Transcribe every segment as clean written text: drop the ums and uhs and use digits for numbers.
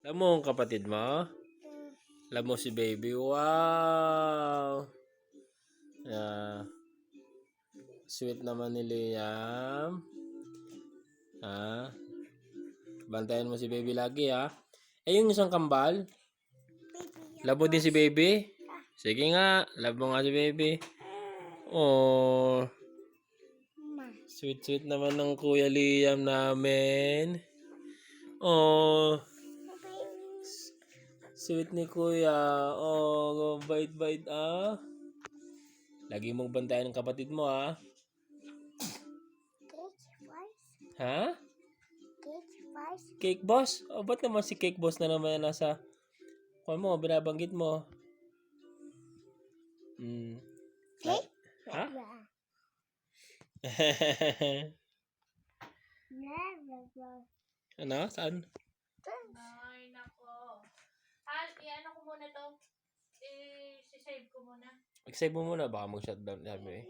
Alam mo ang kapatid mo? Alam mo si baby? Wow! Sweet naman ni Liam. Bantayan mo si baby lagi yung isang kambal. Love mo din si baby? Sige nga, love mo nga si baby. Oh, sweet naman ng Kuya Liam namin. Oh, sweet ni Kuya. Oh, bait-bait Lagi mong bantayan ng kapatid mo Ha? Cake Boss? Oh, ba't naman si Cake Boss na naman nasa binabanggit mo? Ha? Ano? Saan? Ay, nako. I-ano ko muna to. I-save ko muna. I-save mo muna. Baka mag-shutdown. Sabi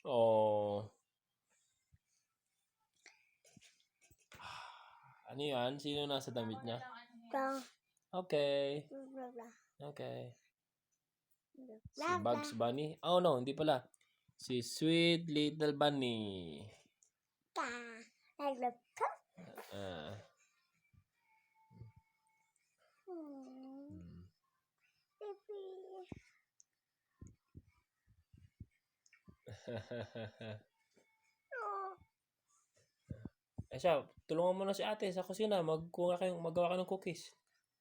Oh. Ano yan? Sino nasa damit niya? Okay. Okay. Si Bugs Bunny? Oh no, hindi pala. Si Sweet Little Bunny. Siya, tulungan mo na si ate sa kusina. Magawa ka ng cookies.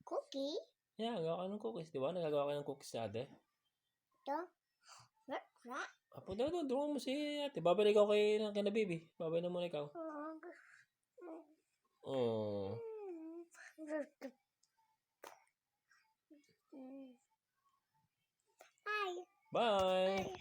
Cookie? Yeah, gawa ka ng cookies. Di ba? Nagagawa ka ng cookies sa ate. Ito? Apo, tulungan mo si ate. Babay ikaw kay na baby. Babay na muna ikaw. Oh. Bye. Bye.